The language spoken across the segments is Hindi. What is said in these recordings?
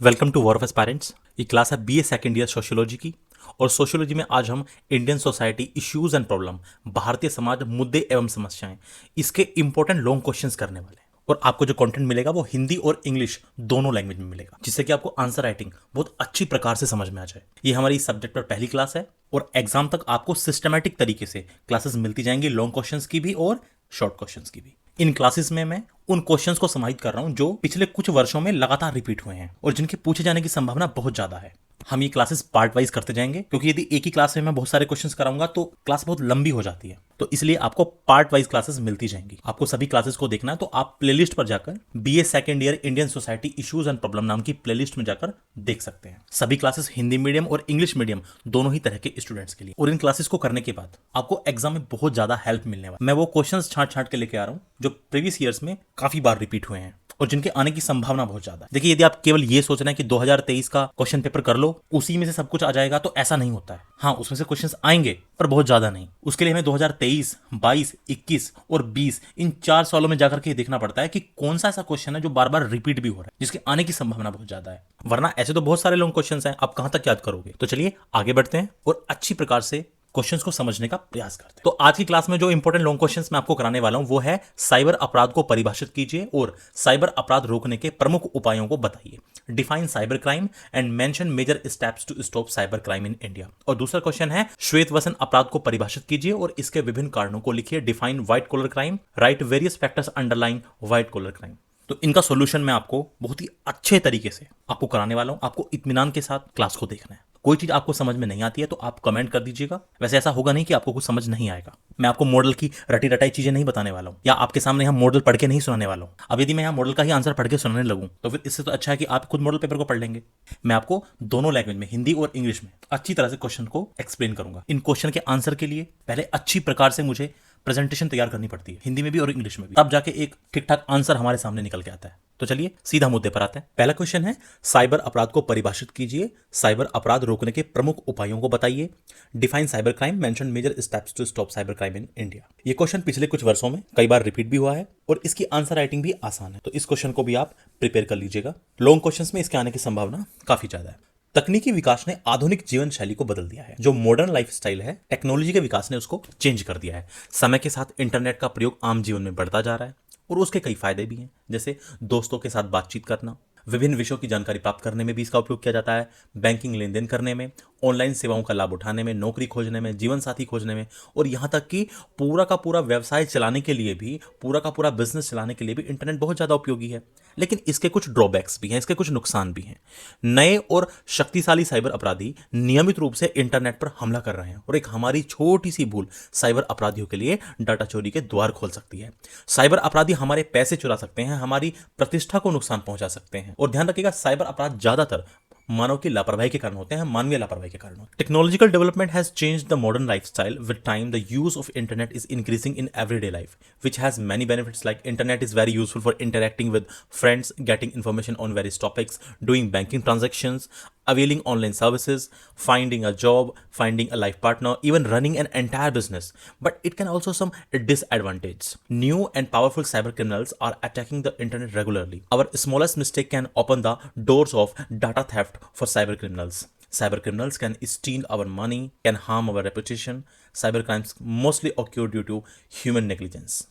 Welcome to war of aspirants. ये क्लास है बीए सेकेंड ईयर सोशियोलॉजी की। और सोशियोलॉजी में आज हम Indian society issues and problem, भारतीय समाज मुद्दे एवं समस्याएं, इसके इंपॉर्टेंट लॉन्ग क्वेश्चंस करने वाले हैं। और आपको जो कंटेंट मिलेगा वो हिंदी और इंग्लिश दोनों लैंग्वेज में मिलेगा, जिससे कि आपको आंसर राइटिंग बहुत अच्छी प्रकार से समझ में आ जाए। ये हमारी इस सब्जेक्ट पर पहली क्लास है और एग्जाम तक आपको सिस्टमैटिक तरीके से क्लासेस मिलती जाएंगी, लॉन्ग क्वेश्चंस की भी और शॉर्ट क्वेश्चंस की भी। इन क्लासेस में मैं उन क्वेश्चंस को समाहित कर रहा हूं जो पिछले कुछ वर्षों में लगातार रिपीट हुए हैं और जिनके पूछे जाने की संभावना बहुत ज्यादा है। हम ये क्लासेस पार्ट वाइज करते जाएंगे, क्योंकि यदि एक ही क्लास में मैं बहुत सारे क्वेश्चंस कराऊंगा तो क्लास बहुत लंबी हो जाती है। तो इसलिए आपको पार्ट वाइज क्लासेस मिलती जाएंगी। आपको सभी क्लासेस को देखना है तो आप प्लेलिस्ट पर जाकर BA second year Indian society issues and problem नाम की प्लेलिस्ट में जाकर देख सकते हैं। सभी क्लासेस हिंदी मीडियम और इंग्लिश मीडियम दोनों ही तरह के स्टूडेंट्स के लिए। और इन क्लासेस को करने के बाद आपको एग्जाम में बहुत ज्यादा हेल्प मिलने वाला। मैं वो क्वेश्चन छांट छांट के लेके आ रहा हूँ जो प्रीवियस ईयर्स में काफी बार रिपीट हुए हैं और जिनके आने की संभावना बहुत ज्यादा है। देखिए, यदि आप केवल ये सोच रहे हैं कि 2023 का क्वेश्चन पेपर कर लो, उसी में से सब कुछ आ जाएगा, तो ऐसा नहीं होता है। हाँ, उसमें से क्वेश्चंस आएंगे पर बहुत ज्यादा नहीं। उसके लिए हमें 2023, 22, 21 और 20 इन 4 सालों में जाकर के देखना पड़ता है कि कौन सा ऐसा क्वेश्चन है जो बार बार रिपीट भी हो रहा है, जिसके आने की संभावना बहुत ज्यादा है। वरना ऐसे तो बहुत सारे लॉन्ग क्वेश्चंस हैं, आप कहां तक याद करोगे। तो चलिए आगे बढ़ते हैं और अच्छी प्रकार से क्वेश्चंस को समझने का प्रयास करते हैं। तो आज की क्लास में जो इंपॉर्टेंट लॉन्ग क्वेश्चंस मैं आपको कराने वाला हूं वो है साइबर अपराध को परिभाषित कीजिए और साइबर अपराध रोकने के प्रमुख उपायों को बताइए। Define cyber crime and mention major steps to stop cyber crime in India. और दूसरा क्वेश्चन है श्वेत वसन अपराध को परिभाषित कीजिए और इसके विभिन्न कारणों को लिखिए। Define white collar crime, write various factors underline white collar crime. तो इनका सॉल्यूशन मैं आपको बहुत ही अच्छे तरीके से आपको कराने वाला हूं। आपको इत्मीनान के साथ क्लास को देखना है। कोई चीज आपको समझ में नहीं आती है तो आप कमेंट कर दीजिएगा। वैसे ऐसा होगा नहीं कि आपको कुछ समझ नहीं आएगा। मैं आपको मॉडल की रटी रटाई चीजें नहीं बताने वाला हूं या आपके सामने यहाँ मॉडल पढ़ के नहीं सुनाने वाला हूं। अब यदि मैं यहाँ मॉडल का ही आंसर पढ़ के सुनाने लगूं तो फिर इससे तो अच्छा है कि आप खुद मॉडल पेपर को पढ़ लेंगे। मैं आपको दोनों लैंग्वेज में, हिंदी और इंग्लिश में, अच्छी तरह से क्वेश्चन को एक्सप्लेन करूंगा। इन क्वेश्चन के आंसर के लिए पहले अच्छी प्रकार से मुझे प्रेजेंटेशन तैयार करनी पड़ती है, हिंदी में भी और इंग्लिश में भी, तब जाके एक ठीक ठाक आंसर हमारे सामने निकल के आता है। तो चलिए सीधा मुद्दे पर आते हैं। पहला क्वेश्चन है साइबर अपराध को परिभाषित कीजिए, साइबर अपराध रोकने के प्रमुख उपायों को बताइए। Define cyber crime, mention major steps to stop cyber crime in India. ये क्वेश्चन पिछले कुछ वर्षों में कई बार रिपीट भी हुआ है और इसकी आंसर राइटिंग भी आसान है, तो इस क्वेश्चन को भी आप प्रिपेयर कर लीजिएगा। लॉन्ग क्वेश्चन में इसके आने की संभावना काफी ज्यादा है। तकनीकी विकास ने आधुनिक जीवन शैली को बदल दिया है। जो मॉडर्न लाइफस्टाइल है, टेक्नोलॉजी के विकास ने उसको चेंज कर दिया है। समय के साथ इंटरनेट का प्रयोग आम जीवन में बढ़ता जा रहा है और उसके कई फायदे भी हैं, जैसे दोस्तों के साथ बातचीत करना, विभिन्न विषयों की जानकारी प्राप्त करने में भी इसका उपयोग किया जाता है, बैंकिंग लेन देन करने में, ऑनलाइन सेवाओं का लाभ उठाने में, नौकरी खोजने में, जीवन साथी खोजने में, और यहाँ तक कि पूरा का पूरा व्यवसाय चलाने के लिए भी, पूरा का पूरा बिजनेस चलाने के लिए भी इंटरनेट बहुत ज़्यादा उपयोगी है। लेकिन इसके कुछ ड्रॉबैक्स भी हैं, इसके कुछ नुकसान भी हैं। नए और शक्तिशाली साइबर अपराधी नियमित रूप से इंटरनेट पर हमला कर रहे हैं और एक हमारी छोटी सी भूल साइबर अपराधियों के लिए डाटा चोरी के द्वार खोल सकती है। साइबर अपराधी हमारे पैसे चुरा सकते हैं, हमारी प्रतिष्ठा को नुकसान पहुंचा सकते हैं। और ध्यान रखिएगा, साइबर अपराध ज्यादातर मानव की लापरवाही के कारण होते हैं, मानवीय लापरवाही के कारण। Technological development has changed the modern lifestyle with time. The use of internet is increasing in everyday life, which has many benefits, like internet is very useful for interacting with friends, getting information on various topics, doing banking transactions, availing online services, finding a job, finding a life partner, even running an entire business. But it can also some disadvantage. New and powerful cyber criminals are attacking the internet regularly. Our smallest mistake can open the doors of data theft for cyber criminals. Cyber criminals can steal our money, can harm our reputation. Cyber crimes mostly occur due to human negligence.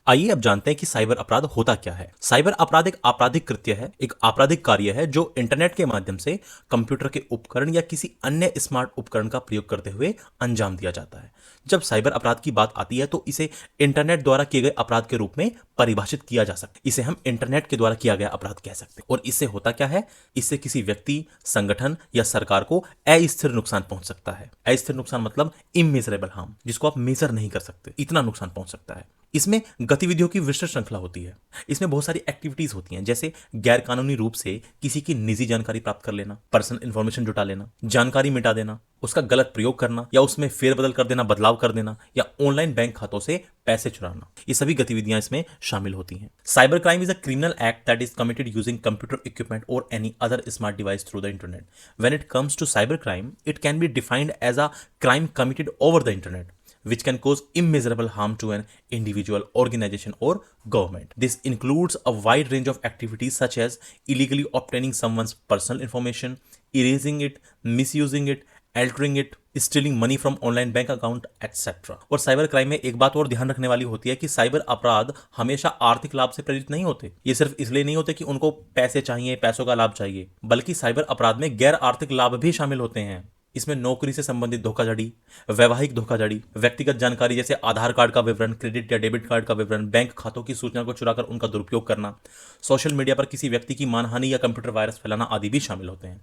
आइए अब जानते हैं कि साइबर अपराध होता क्या है। साइबर अपराध एक आपराधिक कृत्य है, एक आपराधिक कार्य है जो इंटरनेट के माध्यम से कंप्यूटर के उपकरण या किसी अन्य स्मार्ट उपकरण का प्रयोग करते हुए अंजाम दिया जाता है। जब साइबर अपराध की बात आती है तो इसे इंटरनेट द्वारा किए गए अपराध के रूप में परिभाषित किया जा सकता है। इसे हम इंटरनेट के द्वारा किया गया अपराध कह सकते हैं। और इससे होता क्या है, इससे किसी व्यक्ति, संगठन या सरकार को अस्थिर नुकसान पहुंच सकता है। अस्थिर नुकसान मतलब इमेजरेबल हार्म, जिसको आप मेजर नहीं कर सकते, इतना नुकसान पहुंच सकता है। इसमें गतिविधियों की विस्तृत श्रृंखला होती है। इसमें बहुत सारी एक्टिविटीज होती हैं, जैसे गैर कानूनी रूप से किसी की निजी जानकारी प्राप्त कर लेना, पर्सनल इंफॉर्मेशन जुटा लेना, जानकारी मिटा देना, उसका गलत प्रयोग करना या उसमें फेरबदल कर देना, बदलाव कर देना, या ऑनलाइन बैंक खातों से पैसे चुराना। ये सभी गतिविधियां इसमें शामिल होती हैं। Cyber crime is a criminal act that is committed using computer equipment और any other smart device through the internet. When it comes to cyber crime, it can be defined as a crime committed over the internet which can cause immeasurable harm to an individual, organization, or government. This includes a wide range of activities such as illegally obtaining someone's personal information, erasing it, misusing it, altering it, stealing money from online bank account etcetera. और साइबर क्राइम में एक बात और ध्यान रखने वाली होती है कि साइबर अपराध हमेशा आर्थिक लाभ से प्रेरित नहीं होते। ये सिर्फ इसलिए नहीं होते कि उनको पैसे चाहिए, पैसों का लाभ चाहिए, बल्कि साइबर अपराध में गैर आर्थिक लाभ भी शामिल होते हैं। इसमें नौकरी से संबंधित धोखाधड़ी, वैवाहिक धोखाधड़ी, व्यक्तिगत जानकारी जैसे आधार कार्ड का विवरण, क्रेडिट या डेबिट कार्ड का विवरण, बैंक खातों की सूचना को चुराकर उनका दुरुपयोग करना, सोशल मीडिया पर किसी व्यक्ति की मानहानि या कंप्यूटर वायरस फैलाना आदि भी शामिल होते हैं।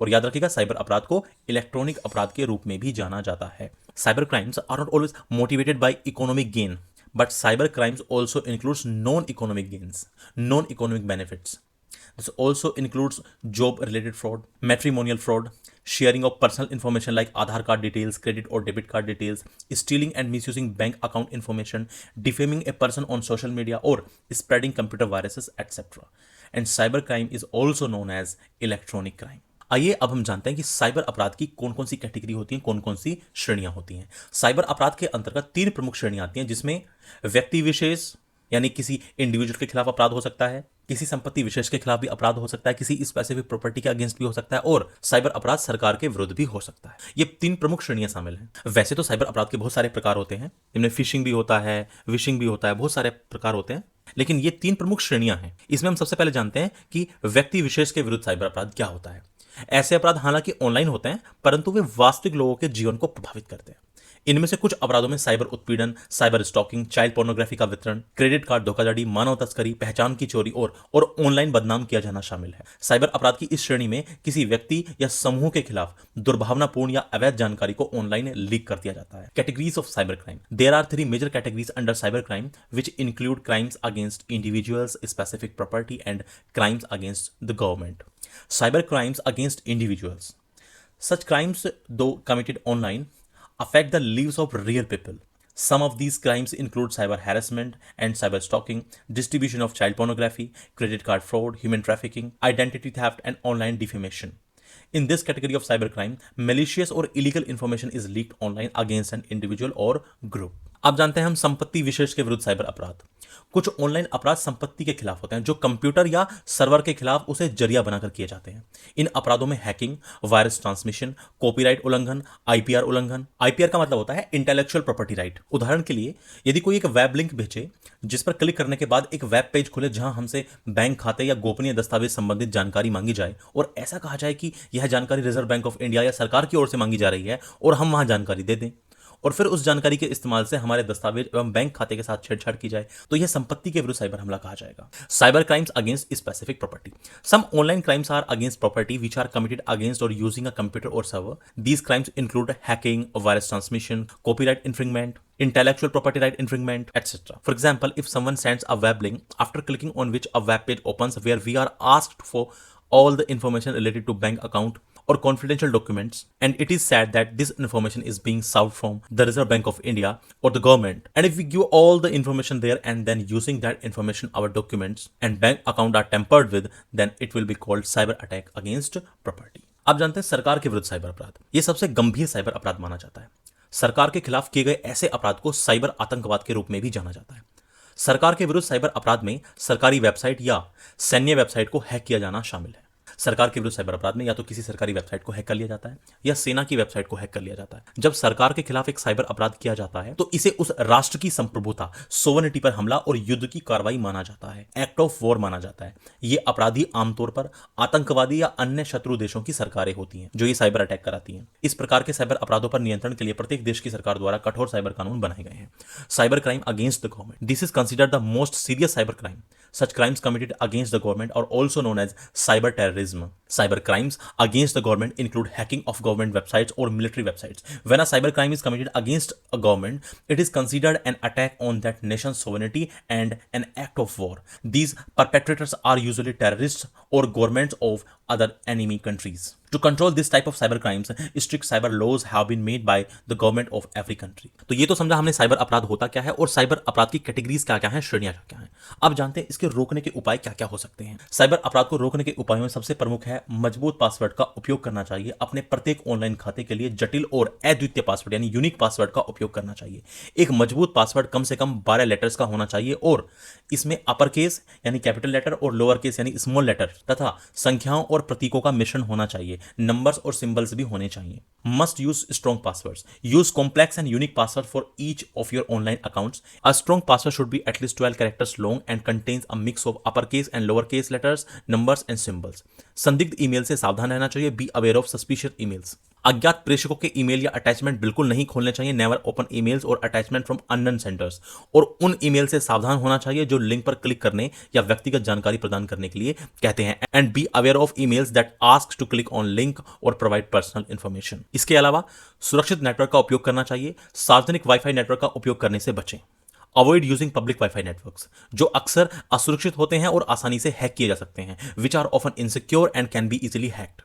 और याद रखिएगा, साइबर अपराध को इलेक्ट्रॉनिक अपराध के रूप में भी जाना जाता है। Cyber crimes are not always motivated by economic gain, but cyber crimes also includes non economic gains, non economic benefits. This also includes job-related fraud, matrimonial fraud, sharing of personal information like Aadhaar card details, credit or debit card details, stealing and misusing bank account information, defaming a person on social media, or spreading computer viruses, etc. And cybercrime is also known as electronic crime. आइए अब हम जानते हैं कि साइबर अपराध की कौन कौन सी कैटेगरी होती हैं, कौन कौन सी श्रेणियां होती हैं। साइबर अपराध के अंतर्गत 3 प्रमुख श्रेणियां आती हैं, जिसमें व्यक्ति विशेष यानी किसी इंडिविजुअल के खिलाफ अपराध हो सकता है, किसी संपत्ति विशेष के खिलाफ भी अपराध हो सकता है, किसी स्पेसिफिक प्रॉपर्टी के अगेंस्ट भी हो सकता है, और साइबर अपराध सरकार के विरुद्ध भी हो सकता है। ये 3 प्रमुख श्रेणियां शामिल हैं। वैसे तो साइबर अपराध के बहुत सारे प्रकार होते हैं, इनमें फिशिंग भी होता है, विशिंग भी होता है, बहुत सारे प्रकार होते हैं, लेकिन ये 3 प्रमुख श्रेणियां हैं। इसमें हम सबसे पहले जानते हैं कि व्यक्ति विशेष के विरुद्ध साइबर अपराध क्या होता है। ऐसे अपराध हालांकि ऑनलाइन होते हैं, परंतु वे वास्तविक लोगों के जीवन को प्रभावित करते हैं। इनमें से कुछ अपराधों में साइबर उत्पीड़न, साइबर स्टॉकिंग, चाइल्ड पोर्नोग्राफी का वितरण, क्रेडिट कार्ड धोखाधड़ी, मानव तस्करी, पहचान की चोरी और ऑनलाइन बदनाम किया जाना शामिल है। साइबर अपराध की इस श्रेणी में किसी व्यक्ति या समूह के खिलाफ दुर्भावनापूर्ण या अवैध जानकारी को ऑनलाइन लीक कर दिया जाता है। Categories of cyber crime. There are 3 major categories under cyber crime which include crimes against individuals, specific property and crimes against the government. Cyber crimes against individuals. Such crimes, though committed online, affect the lives of real people. Some of these crimes include cyber harassment and cyber stalking, distribution of child pornography, credit card fraud, human trafficking, identity theft, and online defamation. In this category of cybercrime, malicious or illegal information is leaked online against an individual or group. अब जानते हैं हम संपत्ति विशेष के विरुद्ध साइबर अपराध। कुछ ऑनलाइन अपराध संपत्ति के खिलाफ होते हैं, जो कंप्यूटर या सर्वर के खिलाफ उसे जरिया बनाकर किए जाते हैं। इन अपराधों में हैकिंग, वायरस ट्रांसमिशन, कॉपीराइट उल्लंघन, आईपीआर उल्लंघन। आईपीआर का मतलब होता है इंटेलेक्चुअल प्रॉपर्टी राइट। उदाहरण के लिए, यदि कोई एक वेब लिंक भेजे जिस पर क्लिक करने के बाद एक वेब पेज खुले जहां हमसे बैंक खाते या गोपनीय दस्तावेज संबंधित जानकारी मांगी जाए और ऐसा कहा जाए कि यह जानकारी रिजर्व बैंक ऑफ इंडिया या सरकार की ओर से मांगी जा रही है और हम वहां जानकारी दे दें और फिर उस जानकारी के इस्तेमाल से हमारे दस्तावेज एवं बैंक खाते के साथ छेड़छाड़ की जाए, तो यह संपत्ति के विरुद्ध साइबर हमला कहा जाएगा। Cyber crimes against specific property. Some online crimes are against property which are committed against or using a computer or server. These crimes include hacking, virus transmission, copyright infringement, intellectual property right infringement, etc. For example, if someone sends a web link after clicking on which a web page opens where we are asked for all the information related to bank account or confidential documents, and it is said that this information is being sought from the Reserve Bank of India or the government, and if we give all the information there and then using that information our documents and bank account are tampered with, then it will be called cyber attack against property. आप जानते हैं सरकार के विरुद्ध साइबर अपराध, ये सबसे गंभीर साइबर अपराध माना जाता है। सरकार के खिलाफ किए गए ऐसे अपराध को साइबर आतंकवाद के रूप में भी जाना जाता है। सरकार के विरुद्ध साइबर अपराध में सरकारी वेबसाइट या सैन्य वेबसाइट को हैक किया जाना शामिल है। सरकार के विरुद्ध साइबर अपराध में या तो किसी सरकारी वेबसाइट को हैक कर लिया जाता है या सेना की वेबसाइट को हैक कर लिया जाता है। जब सरकार के खिलाफ एक साइबर अपराध किया जाता है तो इसे उस राष्ट्र की संप्रभुता, सोवरेनिटी पर हमला और युद्ध की कार्रवाई माना जाता है, एक्ट ऑफ वॉर माना जाता है। ये अपराधी आमतौर पर आतंकवादी या अन्य शत्रु देशों की सरकारें होती हैं जो ये साइबर अटैक कराती हैं। इस प्रकार के साइबर अपराधों पर नियंत्रण के लिए प्रत्येक देश की सरकार द्वारा कठोर साइबर कानून बनाए गए हैं। Cyber crime against the government. This is considered the most serious cyber crime. Such crimes committed against the government are also known as cyber terrorism. Cyber crimes against the government include hacking of government websites or military websites. When a cyber crime is committed against a government, it is considered an attack on that nation's sovereignty and an act of war. These perpetrators are usually terrorists or governments of other enemy countries. To control this type of cyber crimes, strict cyber laws have been made by the government of every country. तो ये तो समझा हमने साइबर अपराध होता क्या है और साइबर अपराध की कैटेगरीज क्या क्या हैं, श्रेणियां क्या क्या हैं। अब जानते हैं इसके रोकने के उपाय क्या क्या हो सकते हैं। साइबर अपराध को रोकने के उपायों में सबसे प्रमुख है मजबूत पासवर्ड का उपयोग करना चाहिए। अपने प्रत्येक ऑनलाइन खाते के लिए जटिल और अद्वितीय पासवर्ड यानी यूनिक पासवर्ड का उपयोग करना चाहिए। एक मजबूत पासवर्ड कम से कम 12 लेटर्स का होना चाहिए और इसमें अपर केस यानी कैपिटल लेटर और लोअर केस यानी स्मॉल लेटर तथा संख्याओं और प्रतीकों का मिश्रण होना चाहिए। नंबर्स और सिंबल्स भी होने चाहिए। Must use strong passwords. Use complex and unique password for each of your online accounts. A strong password should be at least 12 characters long and contains a mix of upper case and lower case letters, numbers and symbols. संदिग्ध ईमेल से सावधान रहना चाहिए। B aware of suspicious emails. अज्ञात प्रेषकों के ईमेल या अटैचमेंट बिल्कुल नहीं खोलने चाहिए। नेवर ओपन ईमेल्स और अटैचमेंट फ्रॉम अननोन सेंडर्स। और उन ईमेल से सावधान होना चाहिए जो लिंक पर क्लिक करने या व्यक्तिगत जानकारी प्रदान करने के लिए कहते हैं। And be aware of emails that ask to click on link or provide personal information. इसके अलावा सुरक्षित नेटवर्क का उपयोग करना चाहिए। सार्वजनिक वाईफाई नेटवर्क का उपयोग करने से बचें। Avoid using public wifi networks जो अक्सर असुरक्षित होते हैं और आसानी से हैक किए जा सकते हैं, which are often insecure and can be easily hacked.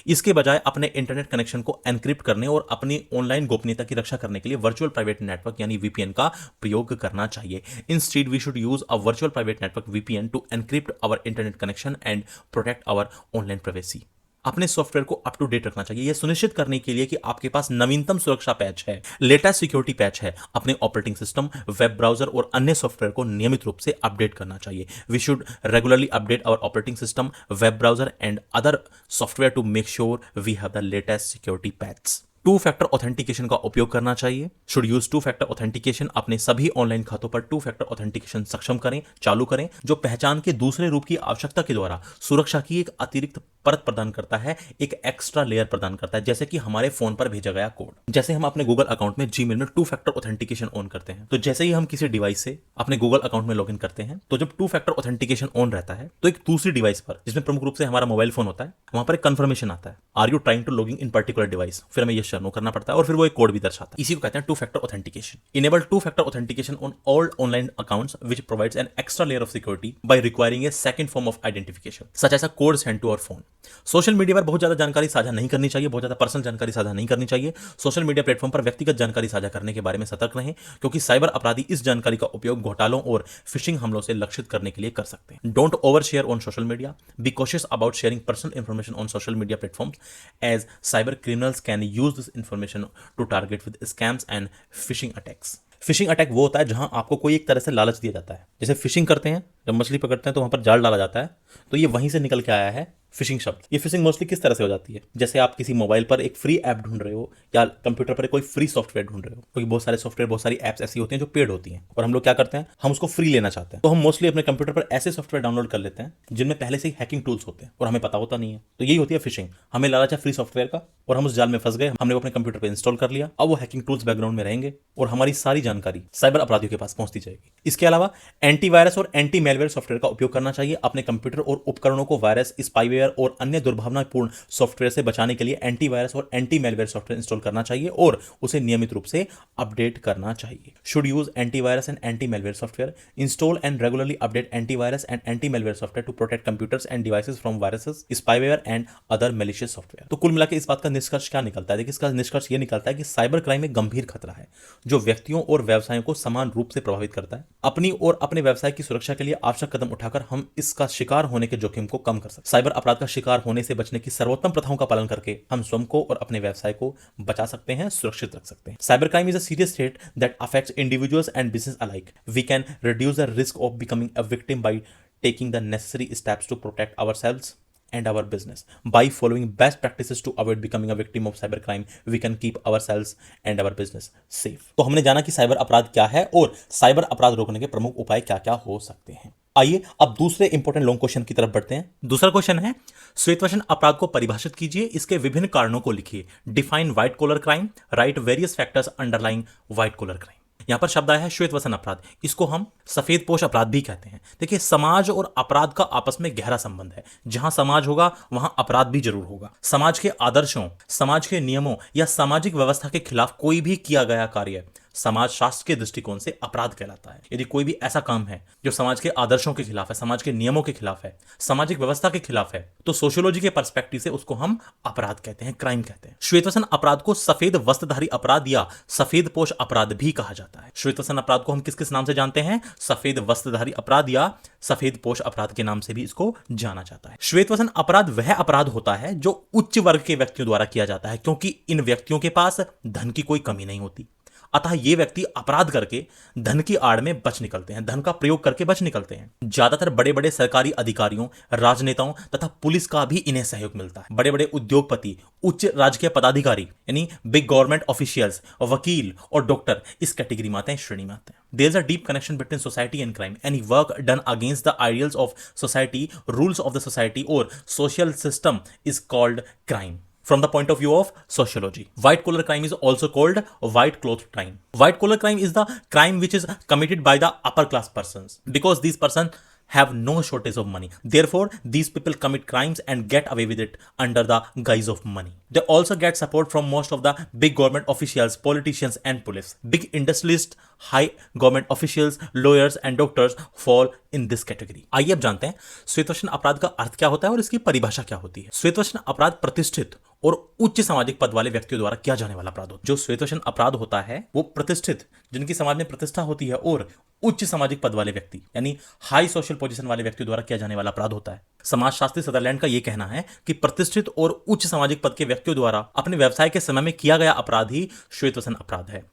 इसके बजाय अपने इंटरनेट कनेक्शन को एनक्रिप्ट करने और अपनी ऑनलाइन गोपनीयता की रक्षा करने के लिए वर्चुअल प्राइवेट नेटवर्क यानी वीपीएन का प्रयोग करना चाहिए। Instead we should use a virtual private network VPN to encrypt our internet connection and protect our online privacy. अपने सॉफ्टवेयर को अप टू डेट रखना चाहिए, यह सुनिश्चित करने के लिए कि आपके पास नवीनतम सुरक्षा पैच है, लेटेस्ट सिक्योरिटी पैच है। अपने ऑपरेटिंग सिस्टम, वेब ब्राउजर और अन्य सॉफ्टवेयर को नियमित रूप से अपडेट करना चाहिए। We should regularly update our operating system, web browser and other software to make sure we have the latest security patch. Two factor authentication का उपयोग करना चाहिए। Should use two factor authentication. अपने सभी ऑनलाइन खातों पर टू फैक्टर ऑथेंटिकेशन सक्षम करें, चालू करें, जो पहचान के दूसरे रूप की आवश्यकता के द्वारा सुरक्षा की एक अतिरिक्त परत प्रदान करता है, एक एक्स्ट्रा लेयर प्रदान करता है, जैसे कि हमारे फोन पर भेजा गया कोड। जैसे हम अपने गूगल अकाउंट में जीमेल में टू फैक्टर ऑथेंटिकेशन ऑन करते हैं, तो जैसे ही हम किसी डिवाइस से अपने गूगल अकाउंट में लॉगिन करते हैं, तो जब टू फैक्टर ऑथेंटिकेशन ऑन रहता है तो एक दूसरी डिवाइस पर, जिसमें प्रमुख रूप से हमारा मोबाइल फोन होता है, वहां पर एक कंफर्मेशन आता है, are you trying to login in particular device. फिर हमें यस नो करना पड़ता है और फिर वो एक कोड भी दर्शाता है। इसी को कहते हैं two factor authentication. Enable two factor authentication on all online accounts which provides an extra layer of security by requiring a second form of identification such as a code send to our phone. Social media पर बहुत ज्यादा जानकारी साझा नहीं करनी चाहिए, बहुत ज्यादा पर्सनल जानकारी साझा नहीं करनी चाहिए। सोशल मीडिया प्लेटफॉर्म पर व्यक्तिगत जानकारी साझा करने के बारे में सतर्क रहें, क्योंकि साइबर अपराधी इस जानकारी का उपयोग घोटालों और फिशिंग हमलों से लक्षित करने के लिए कर सकते हैं। Don't over share on social media. Be cautious about sharing personal information on social media platforms as cyber criminals can use this information to target with scams and phishing attacks. Phishing attack वो होता है जहां आपको कोई एक तरह से लालच दिया जाता है। जैसे फिशिंग करते हैं, जब मछली पकड़ते हैं तो वहां पर जाल डाला जाता है, तो ये वहीं से निकल के आया है फिशिंग शब्द। ये फिशिंग मोस्टली किस तरह से हो जाती है, जैसे आप किसी मोबाइल पर एक फ्री ऐप ढूंढ रहे हो या कंप्यूटर पर कोई फ्री सॉफ्टवेयर ढूंढ रहे हो, क्योंकि बहुत सारे सॉफ्टवेयर, बहुत सारी ऐप्स ऐसी होती हैं जो पेड होती हैं और हम लोग क्या करते हैं, हम उसको फ्री लेना चाहते हैं, तो हम मोस्टली अपने कंप्यूटर पर ऐसे सॉफ्टवेयर डाउनलोड कर लेते हैं जिनमें पहले से ही हैकिंग टूल्स होते हैं और हमें पता होता नहीं है। तो यही होती है फिशिंग। हमें लालच है फ्री सॉफ्टवेयर का और हम उस जाल में फंस गए, हमने वो अपने कंप्यूटर पर इंस्टॉल कर लिया। अब वो हैकिंग टूल्स बैकग्राउंड में रहेंगे और हमारी सारी जानकारी साइबर अपराधियों के पास पहुंचती जाएगी। इसके अलावा एंटीवायरस और एंटी मेलवेयर सॉफ्टवेयर का उपयोग करना चाहिए। अपने कंप्यूटर और उपकरणों को वायरस, स्पाईवेयर और अन्य दुर्भावनापूर्ण सॉफ्टवेयर से बचाने के लिए एंटीवायरस और एंटी मेलवेयर सॉफ्टवेयर इंस्टॉल करना चाहिए और उसे नियमित रूप से अपडेट करना चाहिए। Should use antivirus and anti malware software. Install and regularly update antivirus and anti malware software to protect computers and devices from viruses, spyware and other malicious software. तो कुल मिलाकर इस बात का निष्कर्ष क्या निकलता है? देखिए, इसका निष्कर्ष ये निकलता है कि साइबर क्राइम एक गंभीर खतरा है जो व्यक्तियों और व्यवसायों को समान रूप से प्रभावित करता है। अपनी और अपने व्यवसाय की सुरक्षा के लिए आवश्यक कदम उठाकर हम इसका शिकार होने के जोखिम को कम कर सकते हैं। साइबर अपराध का शिकार होने से बचने की सर्वोत्तम प्रथाओं का पालन करके हम स्वयं को और अपने व्यवसाय को बचा सकते हैं, सुरक्षित रख सकते हैं। Cyber crime is a serious threat that affects individuals and business alike. We can reduce the risk of becoming a victim by taking the necessary steps to protect ourselves and our business. By following best practices to avoid becoming a victim of cybercrime, we can keep ourselves and our business safe. तो हमने जाना कि साइबर अपराध क्या है और साइबर अपराध रोकने के प्रमुख उपाय क्या क्या हो सकते हैं। आइए अब दूसरे इंपॉर्टेंट लॉन्ग क्वेश्चन की तरफ बढ़ते हैं। दूसरा क्वेश्चन है, श्वेतवशन अपराध को परिभाषित कीजिए, इसके विभिन्न कारणों को लिखिए। Define white collar crime, write various factors underlying white collar crime. यहां पर शब्द आया है श्वेतवसन अपराध, इसको हम सफेद पोश अपराध भी कहते हैं। देखिए, समाज और अपराध का आपस में गहरा संबंध है। जहां समाज होगा वहां अपराध भी जरूर होगा। समाज के आदर्शों, समाज के नियमों या सामाजिक व्यवस्था के खिलाफ कोई भी किया गया कार्य समाज शास्त्र के दृष्टिकोण से अपराध कहलाता है। यदि कोई भी ऐसा काम है जो समाज के आदर्शों के खिलाफ है, समाज के नियमों के खिलाफ है, सामाजिक व्यवस्था के खिलाफ है, तो सोशियोलॉजी के पर्सपेक्टिव से उसको हम अपराध कहते हैं, क्राइम कहते हैं। श्वेतवसन अपराध को सफेद वस्त्रधारी अपराध या सफेद पोश अपराध भी कहा जाता है। श्वेतवसन अपराध को हम किस किस नाम से जानते हैं? सफेद वस्त्रधारी अपराध या सफेद पोश अपराध के नाम से भी इसको जाना जाता है। श्वेतवसन अपराध वह अपराध होता है जो उच्च वर्ग के व्यक्तियों द्वारा किया जाता है, क्योंकि इन व्यक्तियों के पास धन की कोई कमी नहीं होती। अतः ये व्यक्ति अपराध करके धन की आड़ में बच निकलते हैं, धन का प्रयोग करके बच निकलते हैं। ज्यादातर बड़े बड़े सरकारी अधिकारियों, राजनेताओं तथा पुलिस का भी इन्हें सहयोग मिलता है। बड़े बड़े उद्योगपति, उच्च राजकीय पदाधिकारी यानी बिग गवर्नमेंट ऑफिशियल्स, वकील और डॉक्टर इस कैटेगरी में आते हैं, श्रेणी में आते हैं। There is a deep connection between society and crime. Any work done against the ideals of society, rules of the society, or social system is called crime. From the point of view of sociology, white collar crime is also called white cloth crime. White collar crime is the crime which is committed by the upper class persons, because these persons have no shortage of money. Therefore, these people commit crimes and get away with it under the guise of money. They also get support from most of the big government officials, politicians and police. Big industrialists, high government officials, lawyers and doctors fall in this category. आइए अब जानते हैं श्वेतवसन अपराध का अर्थ क्या होता है और इसकी परिभाषा क्या होती है। श्वेतवसन अपराध प्रतिष्ठित और उच्च सामाजिक पद वाले व्यक्तियों द्वारा किया जाने वाला अपराध होता है। जो श्वेतवसन अपराध होता है वो प्रतिष्ठित, जिनकी समाज में प्रतिष्ठा होती है, और उच्च सामाजिक पद वाले व्यक्ति यानी हाई सोशल पोजीशन वाले व्यक्तियों द्वारा किया जाने वाला अपराध होता है। समाजशास्त्री सदरलैंड का यह कहना है कि प्रतिष्ठित और उच्च सामाजिक पद के व्यक्तियों द्वारा अपने व्यवसाय के समय में किया गया अपराध ही श्वेतवसन अपराध है।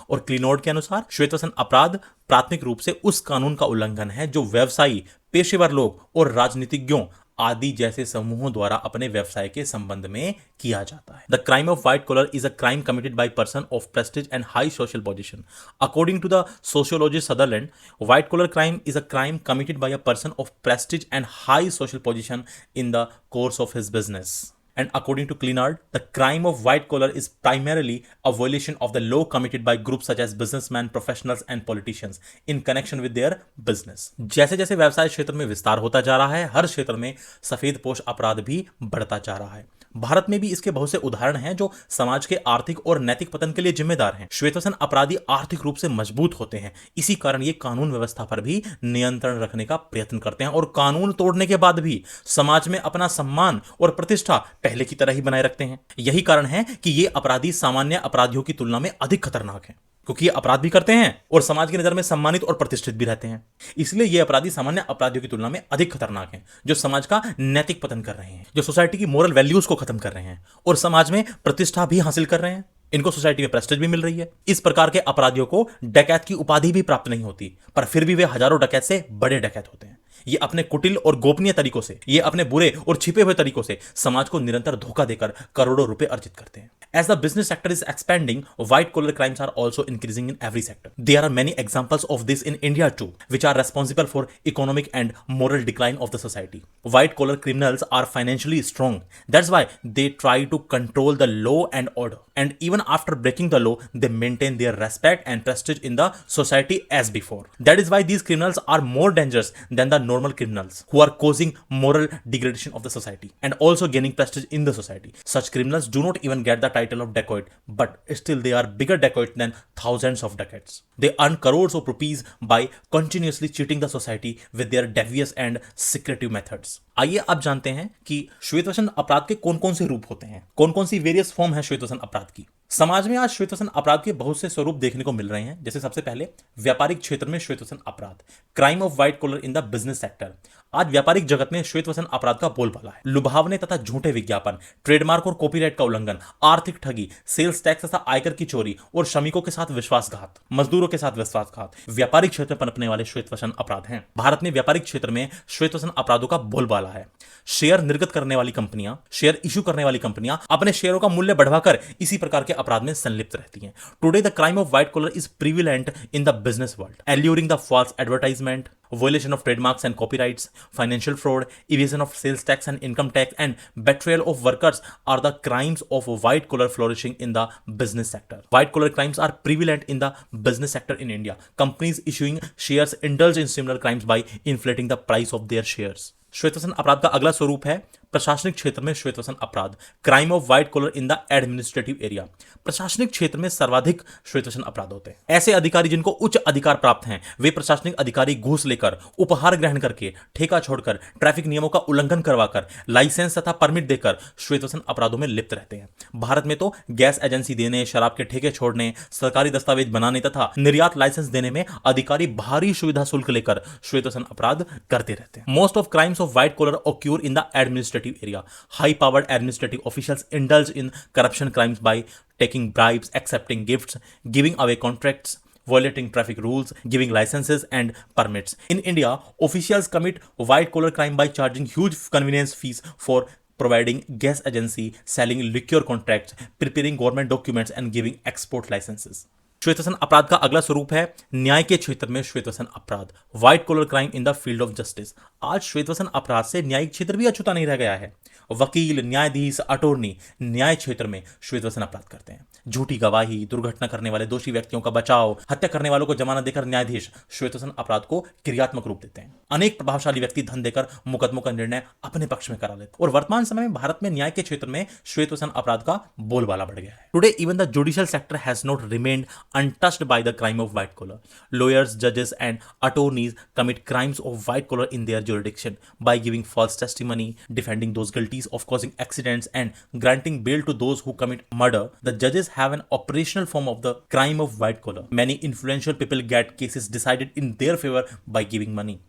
और क्लीनोड के अनुसार श्वेतवसन अपराध प्राथमिक रूप से उस कानून का उल्लंघन है जो व्यवसायी, पेशेवर लोग और राजनीतिज्ञों आदि जैसे समूहों द्वारा अपने व्यवसाय के संबंध में किया जाता है। The crime of white collar is a crime committed by person of prestige and high social position. According to the sociologist Sutherland, white collar crime is a crime committed by a person of prestige and high social position in the course of his business. And according to Clinard, the crime of white collar is primarily a violation of the law committed by groups such as businessmen, professionals and politicians in connection with their business. जैसे जैसे व्यवसाय क्षेत्र में विस्तार होता जा रहा है, हर क्षेत्र में सफेद पोश अपराध भी बढ़ता जा रहा है। भारत में भी इसके बहुत से उदाहरण हैं जो समाज के आर्थिक और नैतिक पतन के लिए जिम्मेदार हैं। श्वेतवसन अपराधी आर्थिक रूप से मजबूत होते हैं, इसी कारण ये कानून व्यवस्था पर भी नियंत्रण रखने का प्रयत्न करते हैं और कानून तोड़ने के बाद भी समाज में अपना सम्मान और प्रतिष्ठा पहले की तरह ही बनाए रखते हैं। यही कारण है कि ये अपराधी सामान्य अपराधियों की तुलना में अधिक खतरनाक हैं, क्योंकि ये अपराध भी करते हैं और समाज की नजर में सम्मानित और प्रतिष्ठित भी रहते हैं। इसलिए ये अपराधी सामान्य अपराधियों की तुलना में अधिक खतरनाक हैं, जो समाज का नैतिक पतन कर रहे हैं, जो सोसाइटी की मोरल वैल्यूज को खत्म कर रहे हैं और समाज में प्रतिष्ठा भी हासिल कर रहे हैं। इनको सोसाइटी में प्रेस्टीज भी मिल रही है। इस प्रकार के अपराधियों को डकैत की उपाधि भी प्राप्त नहीं होती, पर फिर भी वे हजारों डकैत से बड़े डकैत होते हैं। ये अपने कुटिल और गोपनीय तरीकों से, ये अपने बुरे और छिपे हुए तरीकों से समाज को निरंतर धोखा देकर करोड़ों रुपए अर्जित करते हैं। As the business sector is expanding, white collar crimes are also increasing in every sector. There are many examples of this in India too, which are responsible for economic and moral decline of the society. White collar criminals are financially strong. That's why they try to control the law and order. And even after breaking the law, they maintain their respect and prestige in the society as before. That is why these criminals are more dangerous than the normal criminals who are causing moral degradation of the society and also gaining prestige in the society. Such criminals do not even get the title of dacoit, but still they are bigger dacoit than thousands of dacoits. They earn crores of rupees by continuously cheating the society with their devious and secretive methods. आइए अब जानते हैं कि श्वेतवसन अपराध के कौन कौन से रूप होते हैं, कौन कौन सी वेरियस फॉर्म है श्वेतवसन अपराध की। समाज में आज श्वेतवसन अपराध के बहुत से स्वरूप देखने को मिल रहे हैं। जैसे सबसे पहले व्यापारिक क्षेत्र में श्वेतवसन अपराध, crime of white collar in the business sector. आज व्यापारिक जगत में श्वेतवसन अपराध का बोलबाला है। लुभावने तथा झूठे विज्ञापन, ट्रेडमार्क और कॉपीराइट का उल्लंघन, आर्थिक ठगी, सेल्स टैक्स तथा आयकर की चोरी और श्रमिकों के साथ विश्वासघात, मजदूरों के साथ विश्वासघात व्यापारिक क्षेत्र में पनपने वाले श्वेतवसन अपराध हैं। भारत में व्यापारिक क्षेत्र में श्वेतवसन अपराधों का बोलबाला है। शेयर निर्गत करने वाली कंपनियां, शेयर इशू करने वाली कंपनियां अपने शेयरों का मूल्य बढ़ाकर इसी प्रकार के अपराध में संलिप्त रहती हैं। Today the crime of white collar is prevalent in the business world, alluring the false advertisement, violation of trademarks and copyrights, financial fraud, evasion of sales tax and income tax, and betrayal of workers are the crimes of white collar flourishing in the business sector. White collar crimes are prevalent in the business sector in India. Companies issuing shares indulge in similar crimes by inflating the price of their shares. श्वेतवसन अपराध का अगला स्वरूप है प्रशासनिक क्षेत्र में श्वेतवसन अपराध, crime of white collar in the administrative area. प्रशासनिक क्षेत्र में सर्वाधिक श्वेतवसन अपराध होते हैं। ऐसे अधिकारी जिनको उच्च अधिकार प्राप्त हैं, वे प्रशासनिक अधिकारी घूस लेकर, उपहार ग्रहण करके, ठेका छोड़कर, ट्रैफिक नियमों का उल्लंघन करवाकर, लाइसेंस तथा परमिट देकर श्वेतवसन अपराधों में लिप्त रहते हैं। भारत में तो गैस एजेंसी देने, शराब के ठेके छोड़ने, सरकारी दस्तावेज बनाने तथा निर्यात लाइसेंस देने में अधिकारी भारी सुविधा शुल्क लेकर श्वेतवसन अपराध करते रहते हैं। Most of crimes of white collar occur in the administrative area. High powered administrative officials indulge in corruption crimes by taking bribes, accepting gifts, giving away contracts, violating traffic rules, giving licenses and permits. In India, officials commit white collar crime by charging huge convenience fees for providing gas agency, selling liquor contracts, preparing government documents and giving export licenses. श्वेतवसन अपराध का अगला स्वरूप है न्याय के क्षेत्र में श्वेतवसन अपराध, white collar crime in the field of justice. आज श्वेतवसन अपराध से न्यायिक क्षेत्र भी अछूता नहीं रह गया है। वकील, न्यायाधीश, अटॉर्नी न्याय क्षेत्र में श्वेतवसन अपराध करते हैं। झूठी गवाही, दुर्घटना करने वाले दोषी व्यक्तियों का बचाव, हत्या करने वालों को जमानत देकर न्यायाधीश श्वेतवसन अपराध को क्रियात्मक रूप देते हैं। अनेक प्रभावशाली व्यक्ति धन देकर मुकदमों का निर्णय अपने पक्ष में करा लेते हैं। और वर्तमान समय में भारत में न्याय के क्षेत्र में श्वेतवसन अपराध का बोलबाला बढ़ गया है। Today even the judicial sector has not remained untouched by the crime of white collar. Lawyers, judges, and attorneys commit crimes of white collar in their jurisdiction by giving false testimony, defending those guilty of causing accidents, and granting bail to those who commit murder. The judges have an operational form of the crime of white collar. Many influential people get cases decided in their favor by giving money.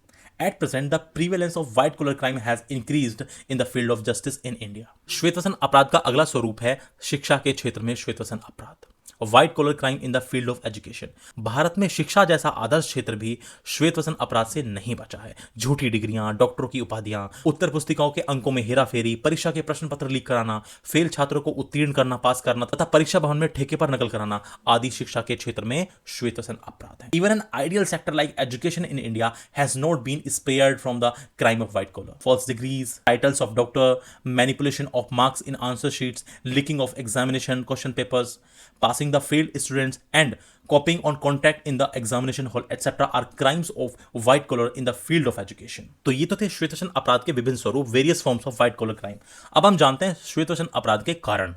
At present, the prevalence of white collar crime has increased in the field of justice in India. श्वेतवसन अपराध का अगला स्वरूप है शिक्षा के क्षेत्र में श्वेतवसन अपराध, white collar crime in the field of education. भारत में शिक्षा जैसा आदर्श क्षेत्र भी श्वेतवसन अपराध से नहीं बचा है। झूठी डिग्रियां, डॉक्टरों की उपाधियां, उत्तर पुस्तिकाओं के अंकों में हेराफेरी, परीक्षा के प्रश्न पत्र लीक कराना, फेल छात्रों को उत्तीर्ण करना, पास करना तथा परीक्षा भवन में ठेके पर नकल कराना आदि शिक्षा के क्षेत्र में श्वेतवसन अपराध है। Even an ideal sector like education in India has not been spared from the crime of white collar. False degrees, titles of doctor, manipulation of marks in answer sheets, leaking of examination question papers, passing the failed students and copying on contact in the examination hall etc. are crimes of white collar in the field of education. तो ये तो थे श्वेतवसन अपराध के विभिन्न स्वरूप, various forms of white collar crime. अब हम जानते हैं श्वेतवसन अपराध के कारण,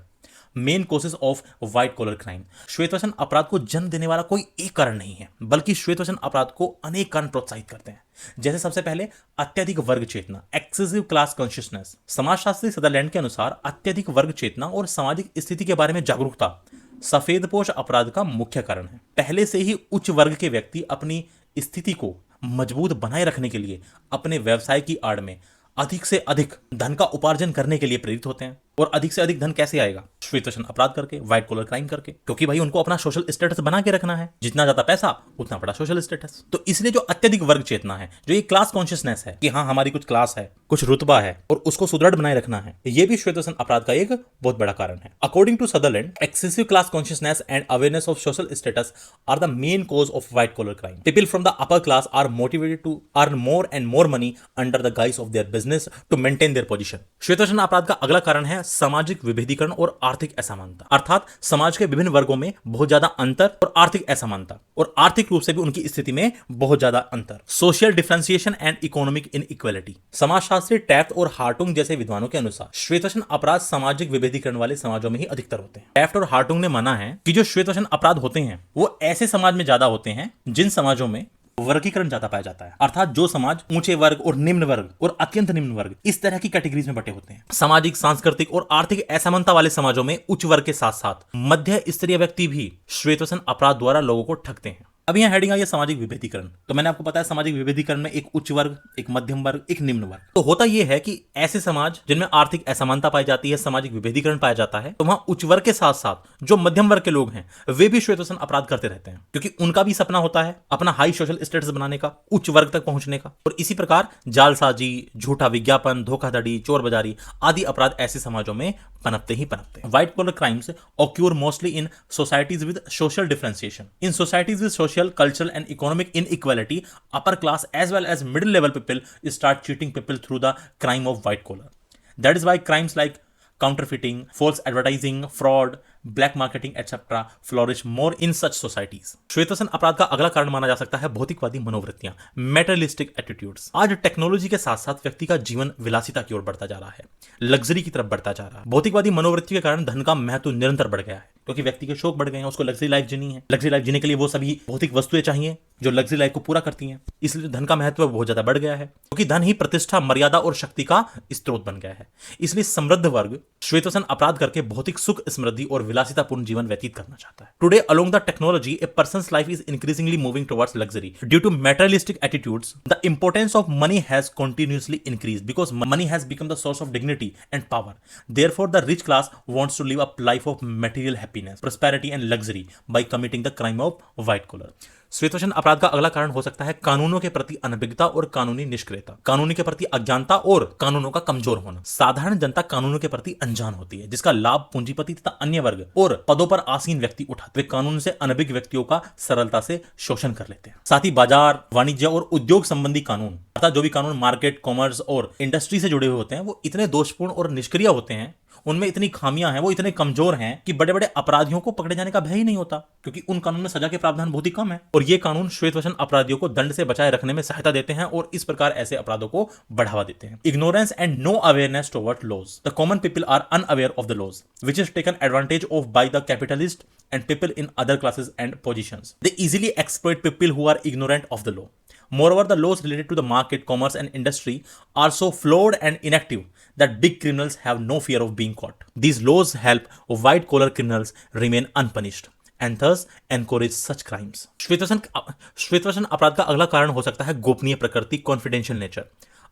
main causes of white collar crime. श्वेतवसन अपराध को जन्म देने वाला कोई एक कारण नहीं है, बल्कि श्वेतवसन अपराध को अनेक कारण प्रोत्साहित करते हैं। जैसे सबसे पहले अत्यधिक वर्ग चेतना, एक्सेसिव क्लास कॉन्शियसनेस। समाजशास्त्री सदरलैंड के अनुसार अत्यधिक वर्ग चेतना और सामाजिक स्थिति के बारे में जागरूकता सफेदपोश अपराध का मुख्य कारण है। पहले से ही उच्च वर्ग के व्यक्ति अपनी स्थिति को मजबूत बनाए रखने के लिए अपने व्यवसाय की आड़ में अधिक से अधिक धन का उपार्जन करने के लिए प्रेरित होते हैं। और अधिक से अधिक धन कैसे आएगा? श्वेतवसन अपराध करके, व्हाइट कॉलर क्राइम करके, क्योंकि भाई उनको अपना सोशल स्टेटस बना के रखना है। जितना ज्यादा पैसा उतना बड़ा सोशल स्टेटस। तो इसलिए जो अत्यधिक वर्ग चेतना है, जो ये क्लास कॉन्शियसनेस है कि हाँ हमारी कुछ क्लास है, कुछ रुतबा है और उसको सुदृढ़ बनाए रखना है, ये भी श्वेतवसन अपराध का एक बहुत बड़ा कारण है। According to Sutherland, excessive class consciousness and awareness of social status are the main cause of white collar crime. People from the upper class are motivated to earn more and more money under the guise of their business to maintain their position. श्वेतवसन अपराध का अगला कारण है सामाजिक विभेदीकरण और आर्थिक असमानता, अर्थात समाज के विभिन्न वर्गों में बहुत ज्यादा अंतर और आर्थिक असमानता, और आर्थिक रूप से भी उनकी स्थिति में बहुत ज्यादा अंतर। Social differentiation and economic inequality. समाजशास्त्री टैफ्ट और हार्टुंग जैसे विद्वानों के अनुसार श्वेतवसन अपराध सामाजिक विभेदीकरण वाले समाजों में ही अधिकतर होते हैं। टैफ्ट और हार्टुंग ने माना है कि जो श्वेतवसन अपराध होते हैं वो ऐसे समाज में ज्यादा होते हैं जिन समाजों में वर्गीकरण ज्यादा पाया जाता है, अर्थात जो समाज ऊंचे वर्ग और निम्न वर्ग और अत्यंत निम्न वर्ग इस तरह की कैटेगरीज में बटे होते हैं। सामाजिक, सांस्कृतिक और आर्थिक असमानता वाले समाजों में उच्च वर्ग के साथ साथ मध्य स्तरीय व्यक्ति भी श्वेतवसन अपराध द्वारा लोगों को ठगते हैं। अब यहाँ हेडिंग आई है सामाजिक विभेदीकरण। तो मैंने आपको बताया सामाजिक विभेदीकरण में एक उच्च वर्ग, एक मध्यम वर्ग, एक निम्न वर्ग। तो होता यह है कि ऐसे समाज जिनमें आर्थिक असमानता पाई जाती है, सामाजिक विभेदीकरण पाया जाता है, तो वहां उच्च वर्ग के साथ साथ जो मध्यम वर्ग के लोग हैं वे भी श्वेतवसन अपराध करते रहते हैं, क्योंकि उनका भी सपना होता है अपना हाई सोशल स्टेटस बनाने का, उच्च वर्ग तक पहुंचने का। और इसी प्रकार जालसाजी, झूठा विज्ञापन, धोखाधड़ी, चोर बाजारी आदि अपराध ऐसे समाजों में पनपते ही पनपते हैं। White collar crimes occur mostly in societies with social differentiation. In societies with social, cultural and economic inequality, upper class as well as middle level people start cheating people through the crime of white collar. That is why crimes like counterfeiting, false advertising, fraud, black marketing etcetera flourish more in such societies. श्वेतवसन अपराध का अगला कारण माना जा सकता है भौतिकवादी मनोवृत्तियां, मेटेरियलिस्टिक एटीट्यूड्स। आज टेक्नोलॉजी के साथ साथ व्यक्ति का जीवन विलासिता की ओर बढ़ता जा रहा है, लग्जरी की तरफ बढ़ता जा रहा है। भौतिकवादी मनोवृत्ति के कारण धन का महत्व निरंतर बढ़ गया है, क्योंकि व्यक्ति के शौक बढ़ गए हैं, उसको लग्जरी लाइफ जीनी है। लग्जरी लाइफ जीने के लिए वो सभी भौतिक वस्तुएं चाहिए जो लग्जरी लाइफ को पूरा करती हैं। इसलिए धन का महत्व बहुत ज्यादा बढ़ गया है, क्योंकि धन ही प्रतिष्ठा, मर्यादा और शक्ति का स्रोत बन गया है। इसलिए समृद्ध वर्ग श्वेतवसन अपराध करके भौतिक सुख, समृद्धि और विलासितापूर्ण जीवन व्यतीत करना चाहता है। Today along the technology a person's life is increasingly moving towards luxury due to materialistic attitudes. The importance of money has continuously increased because money has become the source of dignity and power. Therefore, the rich class wants to live a life of material happiness, prosperity and luxury by committing the crime of white collar. श्वेतवसन अपराध का अगला कारण हो सकता है कानूनों के प्रति अनभिज्ञता और कानूनी निष्क्रियता, कानूनी के प्रति अज्ञानता और कानूनों का कमजोर होना। साधारण जनता कानूनों के प्रति अनजान होती है, जिसका लाभ पूंजीपति तथा अन्य वर्ग और पदों पर आसीन व्यक्ति उठाते वे कानून से अनभिज्ञ व्यक्तियों का सरलता से शोषण कर लेते हैं। साथ ही बाजार, वाणिज्य और उद्योग संबंधी कानून, अर्थात जो भी कानून मार्केट, कॉमर्स और इंडस्ट्री से जुड़े हुए होते हैं, वो इतने दोषपूर्ण और निष्क्रिय होते हैं, उनमें इतनी खामियां हैं, वो इतने कमजोर हैं कि बड़े बड़े अपराधियों को पकड़े जाने का भय ही नहीं होता, क्योंकि उन कानून में सजा के प्रावधान बहुत ही कम है। और ये कानून श्वेतवसन अपराधियों को दंड से बचाए रखने में सहायता देते हैं और इस प्रकार ऐसे अपराधों को बढ़ावा देते हैं। Ignorance and no awareness toward laws. The common people are unaware of the laws which is taken advantage of by the capitalist and people in other classes and positions. They easily exploit people who are ignorant of the law. Moreover, the laws related to the market, commerce and industry are so flawed and inactive that big criminals have no fear of being caught. These laws help white collar criminals remain unpunished and thus encourage such crimes. श्वेतवसन अपराध का अगला कारण हो सकता है गोपनीय प्रकृति, कॉन्फिडेंशियल नेचर।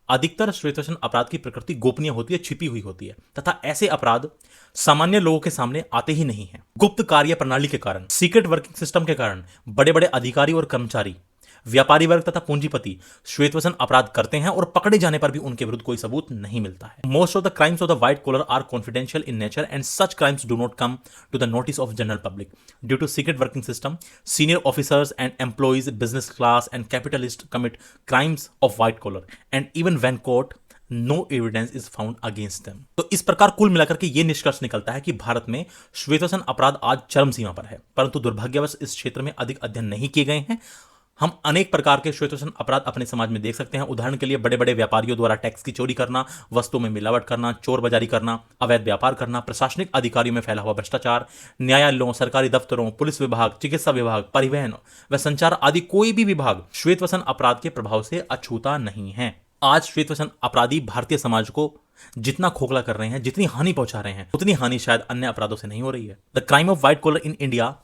अधिकतर श्वेतवसन अपराध की प्रकृति गोपनीय होती है, छिपी हुई होती है तथा ऐसे अपराध सामान्य लोगों के सामने आते ही नहीं हैं। गुप्त कार्य प्रणाली के कारण, सीक्रेट वर्किंग सिस्टम के कारण बड़े बड़े अधिकारी और कर्मचारी, व्यापारी वर्ग तथा पूंजीपति श्वेतवसन अपराध करते हैं और पकड़े जाने पर भी उनके विरुद्ध कोई सबूत नहीं मिलता है। Most of the crimes of the white collar are confidential in nature and such crimes do not come to the notice of general public due to secret working system. Senior officers and employees, business class and capitalist commit crimes of white collar and even when caught no evidence is found against them. तो इस प्रकार कुल मिलाकर के ये निष्कर्ष निकलता है कि भारत में श्वेतवसन अपराध आज चरम सीमा पर है, परंतु दुर्भाग्यवश इस क्षेत्र में अधिक अध्ययन नहीं किए गए हैं। हम अनेक प्रकार के श्वेतवसन अपराध अपने समाज में देख सकते हैं। उदाहरण के लिए बड़े बड़े व्यापारियों द्वारा टैक्स की चोरी करना, वस्तुओं में मिलावट करना, चोर बाजारी करना, अवैध व्यापार करना, प्रशासनिक अधिकारियों में फैला हुआ भ्रष्टाचार, न्यायालयों, सरकारी दफ्तरों, पुलिस विभाग, चिकित्सा विभाग, परिवहन व संचार आदि कोई भी विभाग श्वेतवसन अपराध के प्रभाव से अछूता नहीं है। आज श्वेतवसन अपराधी भारतीय समाज को जितना खोखला कर रहे हैं, जितनी हानि पहुंचा रहे हैं, उतनी हानि शायद अन्य अपराधों से नहीं हो रही है। The crime of white collar in India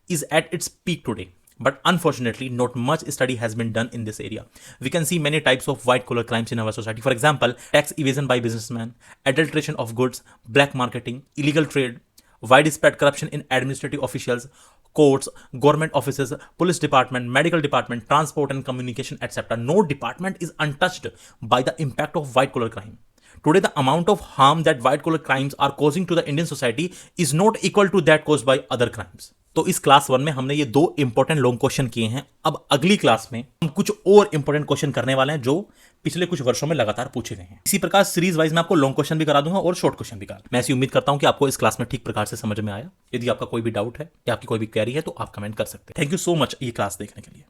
is at its peak today, but unfortunately not much study has been done in this area. We can see many types of white collar crimes in our society. For example, tax evasion by businessmen, adulteration of goods, black marketing, illegal trade, widespread corruption in administrative officials, courts, government offices, police department, medical department, transport and communication, etc. No department is untouched by the impact of white collar crime. Today, the amount of harm that white collar crimes are causing to the Indian society is not equal to that caused by other crimes. तो इस क्लास 1 में हमने ये 2 इंपॉर्टेंट लॉन्ग क्वेश्चन किए हैं। अब अगली क्लास में हम कुछ और इंपॉर्टेंट क्वेश्चन करने वाले हैं जो पिछले कुछ वर्षों में लगातार पूछे गए हैं। इसी प्रकार सीरीज वाइज मैं आपको लॉन्ग क्वेश्चन भी करा दूंगा और शॉर्ट क्वेश्चन भी करा। मैं ऐसी उम्मीद करता हूं कि आपको इस क्लास में ठीक प्रकार से समझ में आया। यदि आपका कोई भी डाउट है या आपकी कोई भी क्वेरी है तो आप कमेंट कर सकते हैं। थैंक यू सो मच ये क्लास देखने के लिए।